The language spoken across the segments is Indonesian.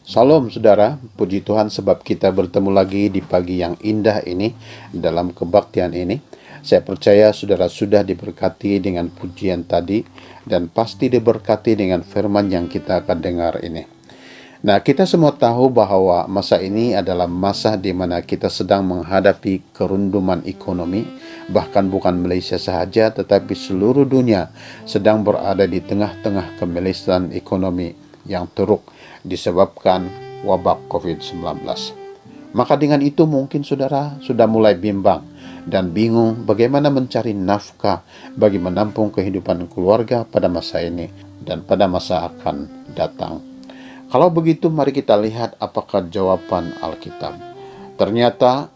Salam saudara, puji Tuhan sebab kita bertemu lagi di pagi yang indah ini dalam kebaktian ini. Saya percaya saudara sudah diberkati dengan pujian tadi dan pasti diberkati dengan firman yang kita akan dengar ini. Nah, kita semua tahu bahwa masa ini adalah masa di mana kita sedang menghadapi kerunduman ekonomi, bahkan bukan Malaysia sahaja tetapi seluruh dunia sedang berada di tengah-tengah kemiskinan ekonomi yang teruk disebabkan wabak COVID-19. Maka dengan itu mungkin saudara sudah mulai bimbang dan bingung bagaimana mencari nafkah bagi menampung kehidupan keluarga pada masa ini dan pada masa akan datang. Kalau begitu mari kita lihat apakah jawaban Alkitab. Ternyata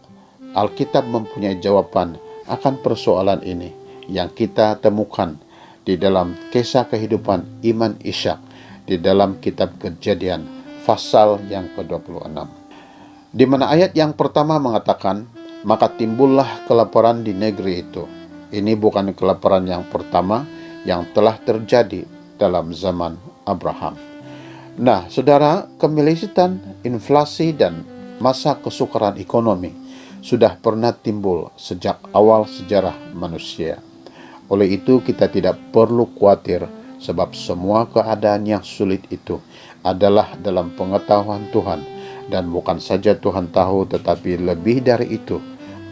Alkitab mempunyai jawaban akan persoalan ini yang kita temukan di dalam kisah kehidupan iman Ishak di dalam kitab Kejadian pasal yang ke-26. Di mana ayat yang pertama mengatakan, maka timbullah kelaparan di negeri itu. Ini bukan kelaparan yang pertama yang telah terjadi dalam zaman Abraham. Nah, saudara, kemiskinan, inflasi, dan masa kesukaran ekonomi sudah pernah timbul sejak awal sejarah manusia. Oleh itu, kita tidak perlu khawatir sebab semua keadaan yang sulit itu adalah dalam pengetahuan Tuhan. Dan bukan saja Tuhan tahu, tetapi lebih dari itu,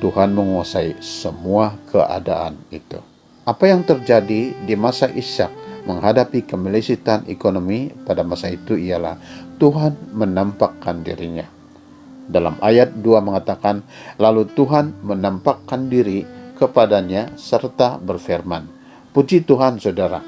Tuhan menguasai semua keadaan itu. Apa yang terjadi di masa Ishak menghadapi kemiskinan ekonomi pada masa itu ialah Tuhan menampakkan dirinya. Dalam ayat 2 mengatakan, lalu Tuhan menampakkan diri kepadanya serta berfirman. Puji Tuhan saudara,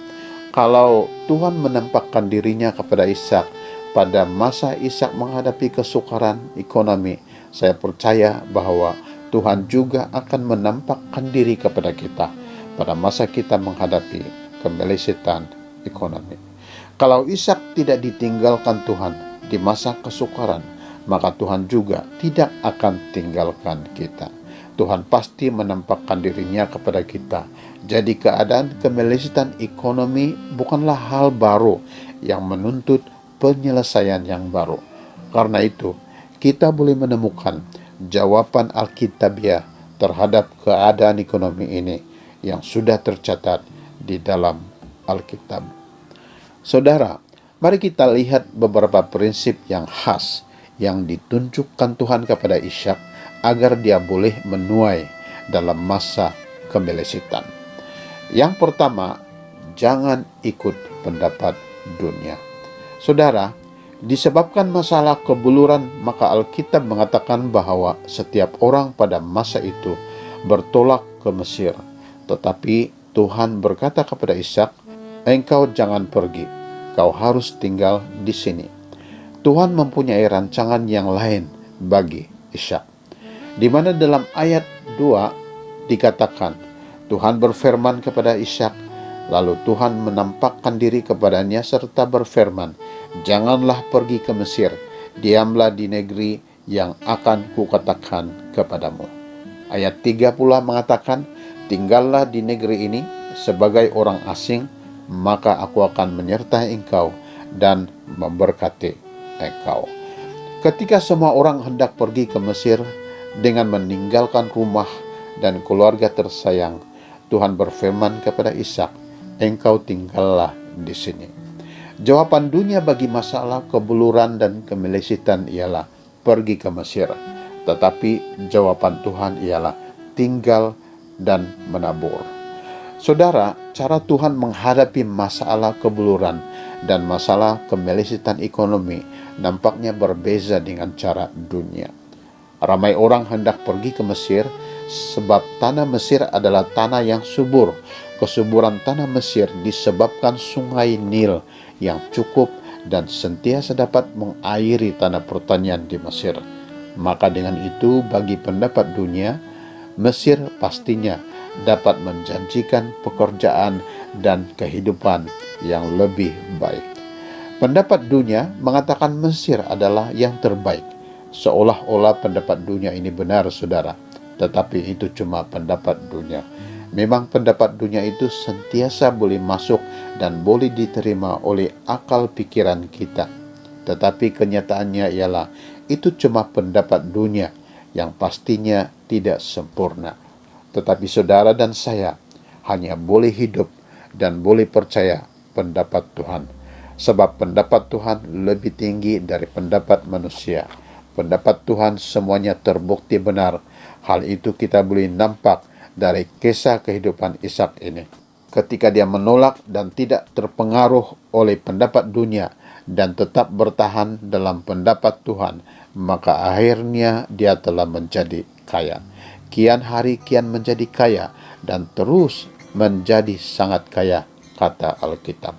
kalau Tuhan menampakkan dirinya kepada Ishak pada masa Ishak menghadapi kesukaran ekonomi, saya percaya bahwa Tuhan juga akan menampakkan diri kepada kita pada masa kita menghadapi kemiskinan ekonomi. Kalau Ishak tidak ditinggalkan Tuhan di masa kesukaran, maka Tuhan juga tidak akan tinggalkan kita. Tuhan pasti menampakkan dirinya kepada kita. Jadi keadaan kemiskinan ekonomi bukanlah hal baru yang menuntut penyelesaian yang baru. Karena itu, kita boleh menemukan jawaban Alkitabiah terhadap keadaan ekonomi ini yang sudah tercatat di dalam Alkitab. Saudara, mari kita lihat beberapa prinsip yang khas yang ditunjukkan Tuhan kepada Ishak agar dia boleh menuai dalam masa kemiskinan. Yang pertama, jangan ikut pendapat dunia. Saudara, disebabkan masalah kebuluran, maka Alkitab mengatakan bahwa setiap orang pada masa itu bertolak ke Mesir. Tetapi Tuhan berkata kepada Ishak, engkau jangan pergi, kau harus tinggal di sini. Tuhan mempunyai rancangan yang lain bagi Ishak. Di mana dalam ayat 2 dikatakan, Tuhan berfirman kepada Ishak, lalu Tuhan menampakkan diri kepadanya serta berfirman, janganlah pergi ke Mesir, diamlah di negeri yang akan kukatakan kepadamu. Ayat 3 pula mengatakan, tinggallah di negeri ini sebagai orang asing, maka aku akan menyertai engkau dan memberkati engkau. Ketika semua orang hendak pergi ke Mesir dengan meninggalkan rumah dan keluarga tersayang, Tuhan berfirman kepada Ishak, engkau tinggallah di sini. Jawaban dunia bagi masalah kebuluran dan kemiskinan ialah pergi ke Mesir. Tetapi jawaban Tuhan ialah tinggal dan menabur. Saudara, cara Tuhan menghadapi masalah kebuluran dan masalah kemiskinan ekonomi nampaknya berbeza dengan cara dunia. Ramai orang hendak pergi ke Mesir sebab tanah Mesir adalah tanah yang subur. Kesuburan tanah Mesir disebabkan sungai Nil yang cukup dan sentiasa dapat mengairi tanah pertanian di Mesir. Maka dengan itu bagi pendapat dunia, Mesir pastinya dapat menjanjikan pekerjaan dan kehidupan yang lebih baik. Pendapat dunia mengatakan Mesir adalah yang terbaik. Seolah-olah pendapat dunia ini benar, saudara. Tetapi itu cuma pendapat dunia. Memang pendapat dunia itu sentiasa boleh masuk dan boleh diterima oleh akal pikiran kita. tetapi kenyataannya ialah itu cuma pendapat dunia yang pastinya tidak sempurna. Tetapi saudara dan saya hanya boleh hidup dan boleh percaya pendapat Tuhan. Sebab pendapat Tuhan lebih tinggi dari pendapat manusia. Pendapat Tuhan semuanya terbukti benar. Hal itu kita boleh nampak dari kisah kehidupan Ishak ini. Ketika dia menolak dan tidak terpengaruh oleh pendapat dunia dan tetap bertahan dalam pendapat Tuhan, maka akhirnya dia telah menjadi kaya. Kian hari kian menjadi kaya dan terus menjadi sangat kaya, kata Alkitab.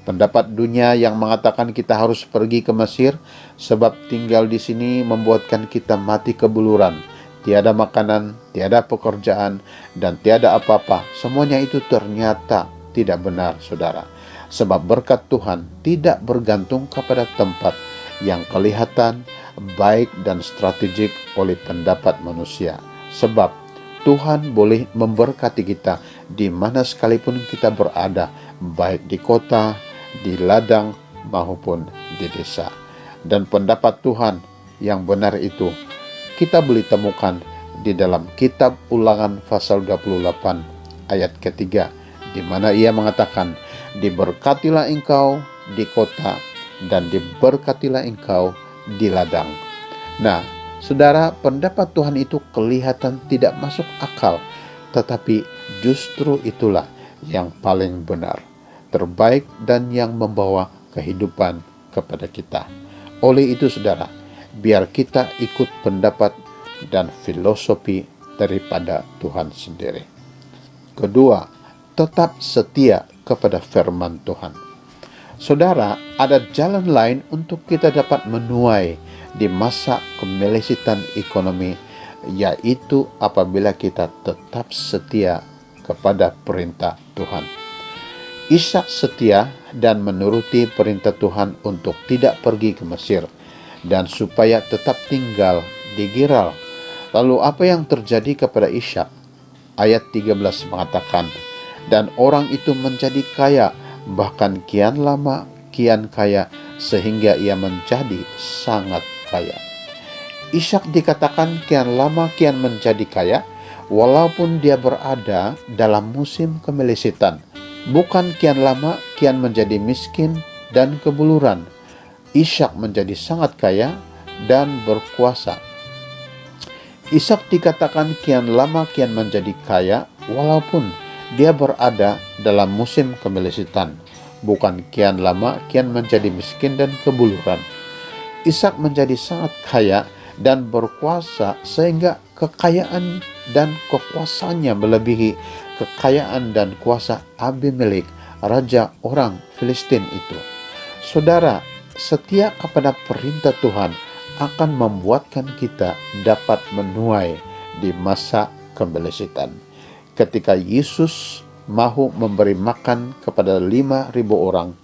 Pendapat dunia yang mengatakan kita harus pergi ke Mesir sebab tinggal di sini membuatkan kita mati kebuluran. Tiada makanan, tiada pekerjaan, dan tiada apa-apa. Semuanya itu ternyata tidak benar, saudara. Sebab berkat Tuhan tidak bergantung kepada tempat yang kelihatan baik dan strategik oleh pendapat manusia. Sebab Tuhan boleh memberkati kita di mana sekalipun kita berada, baik di kota, di ladang, maupun di desa. Dan pendapat Tuhan yang benar itu kita boleh temukan di dalam kitab Ulangan pasal 28 ayat ketiga, di mana ia mengatakan, diberkatilah engkau di kota dan diberkatilah engkau di ladang. Nah, saudara, pendapat Tuhan itu kelihatan tidak masuk akal, tetapi justru itulah yang paling benar, terbaik, dan yang membawa kehidupan kepada kita. Oleh itu, saudara, biar kita ikut pendapat dan filosofi daripada Tuhan sendiri. Kedua, tetap setia kepada firman Tuhan. Saudara, ada jalan lain untuk kita dapat menuai di masa kemelesitan ekonomi, yaitu apabila kita tetap setia kepada perintah Tuhan. Ishak setia dan menuruti perintah Tuhan untuk tidak pergi ke Mesir dan supaya tetap tinggal di Gerar. Lalu apa yang terjadi kepada Ishak? Ayat 13 mengatakan, dan orang itu menjadi kaya, bahkan kian lama kian kaya, sehingga ia menjadi sangat kaya. Ishak dikatakan kian lama kian menjadi kaya, walaupun dia berada dalam musim kemelesitan. Bukan kian lama kian menjadi miskin dan kebuluran. Ishak menjadi sangat kaya dan berkuasa. Ishak dikatakan kian lama kian menjadi kaya, walaupun dia berada dalam musim kemelesitan. Bukan kian lama kian menjadi miskin dan kebuluran. Ishak menjadi sangat kaya dan berkuasa, sehingga kekayaan dan kekuasaannya melebihi kekayaan dan kuasa Abimelek, raja orang Filistin itu. Saudara, setia kepada perintah Tuhan akan membuatkan kita dapat menuai di masa kemelesitan. Ketika Yesus mahu memberi makan kepada 5.000 orang,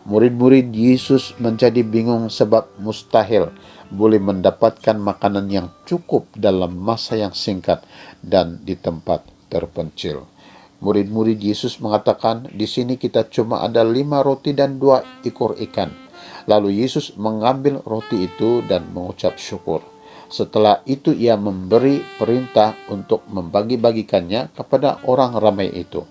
murid-murid Yesus menjadi bingung sebab mustahil boleh mendapatkan makanan yang cukup dalam masa yang singkat dan di tempat terpencil. Murid-murid Yesus mengatakan, di sini kita cuma ada 5 roti dan 2 ekor ikan. Lalu Yesus mengambil roti itu dan mengucap syukur. Setelah itu ia memberi perintah untuk membagi-bagikannya kepada orang ramai itu.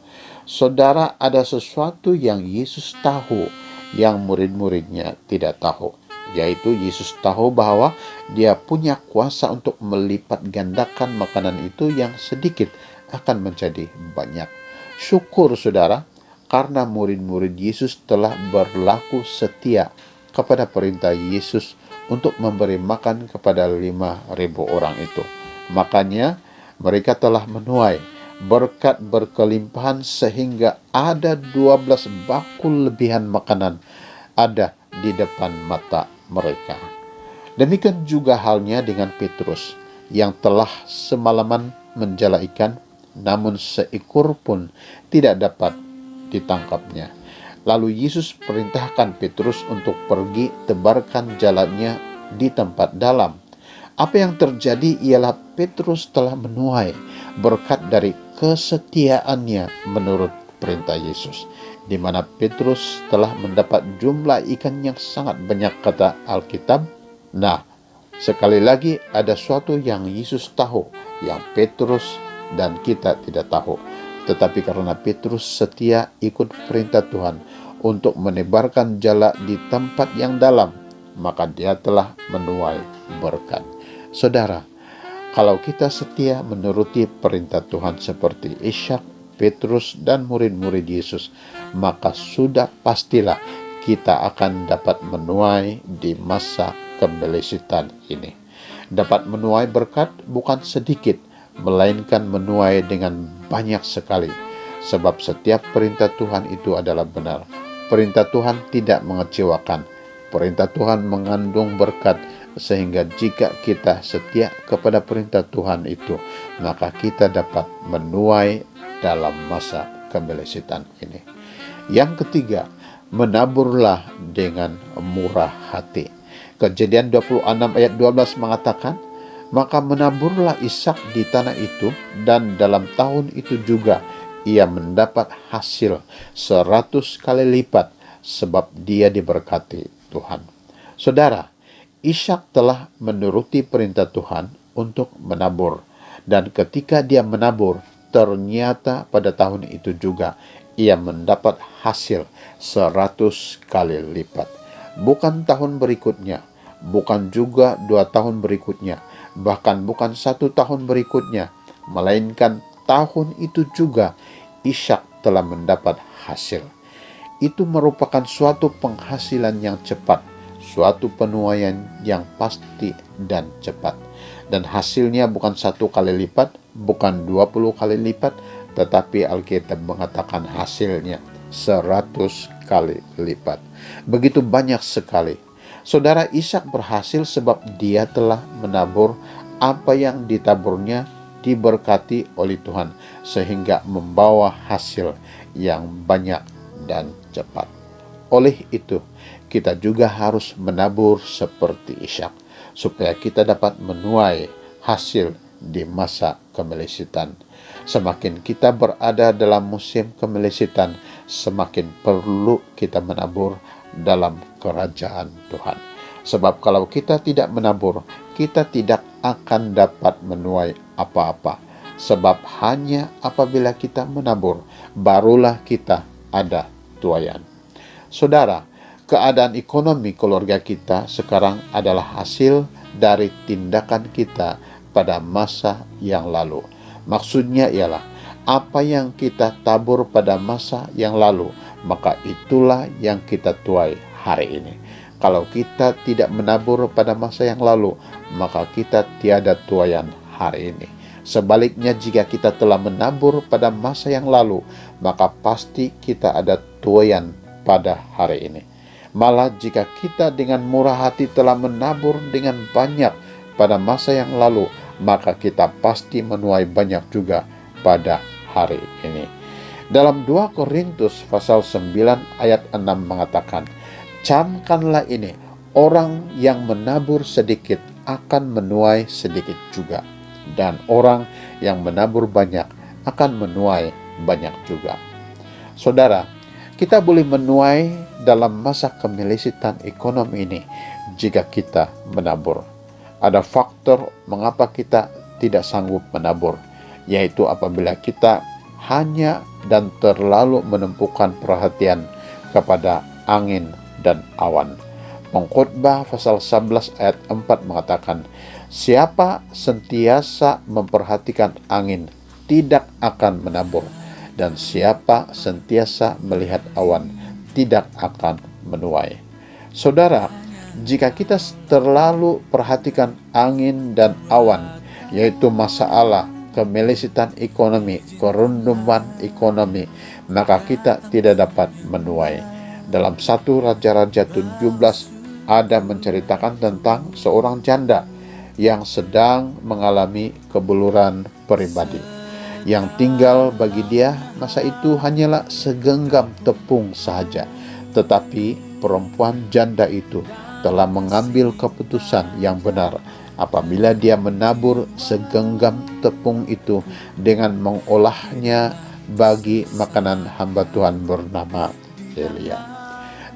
Saudara, ada sesuatu yang Yesus tahu yang murid-muridnya tidak tahu, yaitu Yesus tahu bahwa dia punya kuasa untuk melipat gandakan makanan itu yang sedikit akan menjadi banyak. Syukur saudara, karena murid-murid Yesus telah berlaku setia kepada perintah Yesus untuk memberi makan kepada 5.000 orang itu. Makanya mereka telah menuai berkat berkelimpahan sehingga ada 12 bakul lebihan makanan ada di depan mata mereka. Demikian juga halnya dengan Petrus yang telah semalaman menjala ikan, namun seekor pun tidak dapat ditangkapnya. Lalu Yesus perintahkan Petrus untuk pergi tebarkan jalannya di tempat dalam. Apa yang terjadi ialah Petrus telah menuai berkat dari kesetiaannya menurut perintah Yesus. di mana Petrus telah mendapat jumlah ikan yang sangat banyak, kata Alkitab. Nah, sekali lagi ada suatu yang Yesus tahu, yang Petrus dan kita tidak tahu. Tetapi karena Petrus setia ikut perintah Tuhan untuk menebarkan jala di tempat yang dalam, maka dia telah menuai berkat. Saudara, kalau kita setia menuruti perintah Tuhan seperti Ishak, Petrus, dan murid-murid Yesus, maka sudah pastilah kita akan dapat menuai di masa kebelesitan ini. Dapat menuai berkat bukan sedikit, melainkan menuai dengan banyak sekali. Sebab setiap perintah Tuhan itu adalah benar. Perintah Tuhan tidak mengecewakan. Perintah Tuhan mengandung berkat, sehingga jika kita setia kepada perintah Tuhan itu, maka kita dapat menuai dalam masa kebelesitan ini. Yang ketiga, menaburlah dengan murah hati. Kejadian 26 ayat 12 mengatakan, maka menaburlah Ishak di tanah itu, dan dalam tahun itu juga ia mendapat hasil 100 kali lipat, sebab dia diberkati Tuhan. Saudara, Ishak telah menuruti perintah Tuhan untuk menabur, dan ketika dia menabur, ternyata pada tahun itu juga ia mendapat hasil 100 kali lipat. Bukan tahun berikutnya, bukan juga 2 tahun berikutnya, bahkan bukan 1 tahun berikutnya, melainkan tahun itu juga Ishak telah mendapat hasil. Itu merupakan suatu penghasilan yang cepat, suatu penuaian yang pasti dan cepat. Dan hasilnya bukan 1 kali lipat, bukan 20 kali lipat, tetapi Alkitab mengatakan hasilnya 100 kali lipat. Begitu banyak sekali. Saudara, Ishak berhasil sebab dia telah menabur apa yang ditaburnya diberkati oleh Tuhan, sehingga membawa hasil yang banyak dan cepat. Oleh itu, kita juga harus menabur seperti Ishak, supaya kita dapat menuai hasil di masa kemelesitan. Semakin kita berada dalam musim kemelesitan, semakin perlu kita menabur dalam kerajaan Tuhan. Sebab kalau kita tidak menabur, kita tidak akan dapat menuai apa-apa. Sebab hanya apabila kita menabur, barulah kita ada tuaian. Saudara, keadaan ekonomi keluarga kita sekarang adalah hasil dari tindakan kita pada masa yang lalu. Maksudnya ialah apa yang kita tabur pada masa yang lalu, maka itulah yang kita tuai hari ini. Kalau kita tidak menabur pada masa yang lalu, maka kita tiada tuaian hari ini. Sebaliknya, jika kita telah menabur pada masa yang lalu, maka pasti kita ada tuaian pada hari ini. Malah jika kita dengan murah hati telah menabur dengan banyak pada masa yang lalu, maka kita pasti menuai banyak juga pada hari ini. Dalam 2 Korintus pasal 9 ayat 6 mengatakan, camkanlah ini, orang yang menabur sedikit akan menuai sedikit juga, dan orang yang menabur banyak akan menuai banyak juga. Saudara, kita boleh menuai dalam masa kemelesitan ekonomi ini jika kita menabur. Ada faktor mengapa kita tidak sanggup menabur, yaitu apabila kita hanya dan terlalu menumpukan perhatian kepada angin dan awan. Pengkhotbah pasal 11 ayat 4 mengatakan, siapa sentiasa memperhatikan angin tidak akan menabur, dan siapa sentiasa melihat awan tidak akan menuai. Saudara, jika kita terlalu perhatikan angin dan awan, yaitu masalah kemelesitan ekonomi, keruntuhan ekonomi, maka kita tidak dapat menuai. Dalam 1 Raja-Raja 17 ada menceritakan tentang seorang janda yang sedang mengalami kebuluran pribadi. Yang tinggal bagi dia masa itu hanyalah segenggam tepung sahaja. Tetapi perempuan janda itu telah mengambil keputusan yang benar apabila dia menabur segenggam tepung itu dengan mengolahnya bagi makanan hamba Tuhan bernama Elia.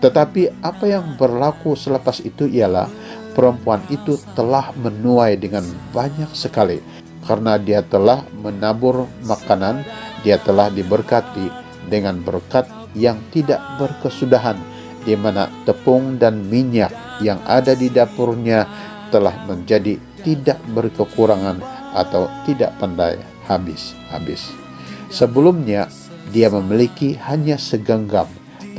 Tetapi apa yang berlaku selepas itu ialah perempuan itu telah menuai dengan banyak sekali, karena dia telah menabur makanan, dia telah diberkati dengan berkat yang tidak berkesudahan, di mana tepung dan minyak yang ada di dapurnya telah menjadi tidak berkekurangan atau tidak pandai habis-habis. Sebelumnya dia memiliki hanya segenggam,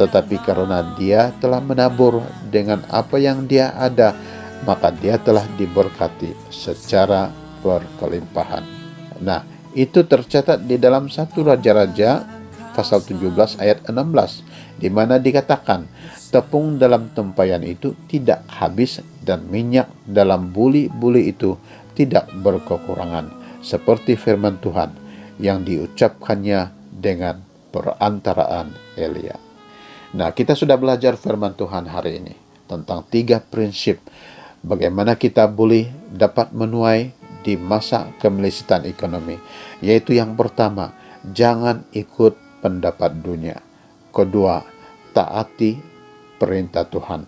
tetapi karena dia telah menabur dengan apa yang dia ada, maka dia telah diberkati secara berkelimpahan. Nah, itu tercatat di dalam 1 Raja-Raja pasal 17 ayat 16, di mana dikatakan, tepung dalam tempayan itu tidak habis dan minyak dalam buli-buli itu tidak berkekurangan, seperti firman Tuhan yang diucapkannya dengan perantaraan Elia. Nah, kita sudah belajar firman Tuhan hari ini tentang 3 prinsip bagaimana kita boleh dapat menuai di masa kemelisitan ekonomi. Yaitu yang pertama, jangan ikut pendapat dunia. Kedua, taati perintah Tuhan.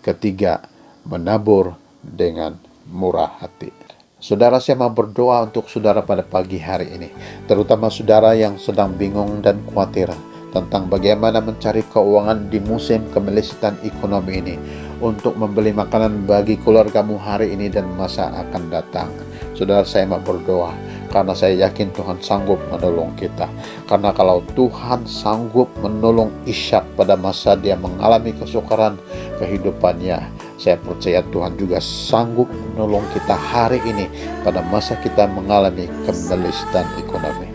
Ketiga, menabur dengan murah hati. Saudara, saya mau berdoa untuk saudara pada pagi hari ini, terutama saudara yang sedang bingung dan khawatir tentang bagaimana mencari keuangan di musim kemelisitan ekonomi ini untuk membeli makanan bagi keluargamu hari ini dan masa akan datang. Saudara, saya mau berdoa karena saya yakin Tuhan sanggup menolong kita. Karena kalau Tuhan sanggup menolong Ishak pada masa dia mengalami kesukaran kehidupannya, saya percaya Tuhan juga sanggup menolong kita hari ini pada masa kita mengalami kemelisitan ekonomi.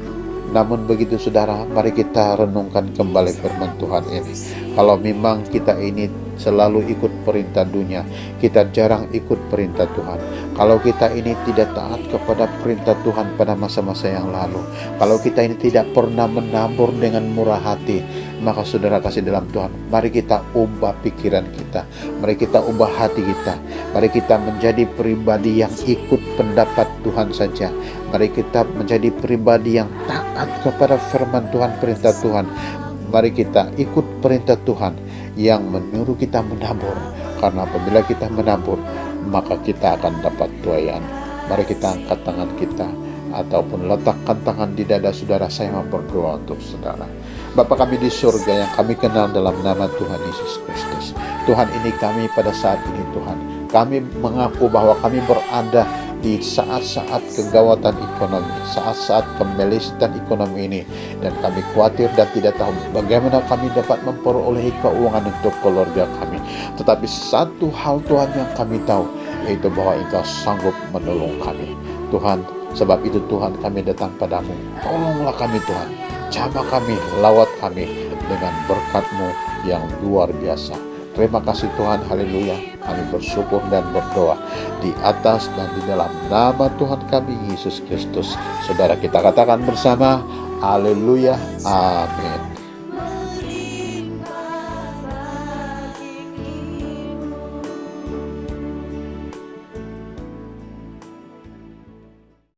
Namun begitu saudara, mari kita renungkan kembali firman Tuhan ini. Kalau memang kita ini selalu ikut perintah dunia, kita jarang ikut perintah Tuhan. Kalau kita ini tidak taat kepada perintah Tuhan pada masa-masa yang lalu, kalau kita ini tidak pernah menabur dengan murah hati, maka saudara kasih dalam Tuhan, mari kita ubah pikiran kita, mari kita ubah hati kita, mari kita menjadi pribadi yang ikut pendapat Tuhan saja. Mari kita menjadi pribadi yang taat kepada firman Tuhan, perintah Tuhan. Mari kita ikut perintah Tuhan yang menyuruh kita menabur. Karena apabila kita menabur, maka kita akan dapat tuaian. Mari kita angkat tangan kita ataupun letakkan tangan di dada saudara. Saya mau berdoa untuk saudara. Bapa kami di surga yang kami kenal dalam nama Tuhan Yesus Kristus. Tuhan, ini kami pada saat ini Tuhan. Kami mengaku bahwa kami berada di saat-saat kegawatan ekonomi, saat-saat kemelisitan ekonomi ini, dan kami khawatir dan tidak tahu bagaimana kami dapat memperolehi keuangan untuk keluarga kami. Tetapi satu hal Tuhan yang kami tahu, yaitu bahwa Engkau sanggup menolong kami. Tuhan, sebab itu Tuhan kami datang padamu. Tolonglah kami Tuhan, jamah kami, lawat kami dengan berkat-Mu yang luar biasa. Terima kasih Tuhan, haleluya. Kami bersyukur dan berdoa di atas dan di dalam nama Tuhan kami Yesus Kristus. Saudara, kita katakan bersama, haleluya, amin.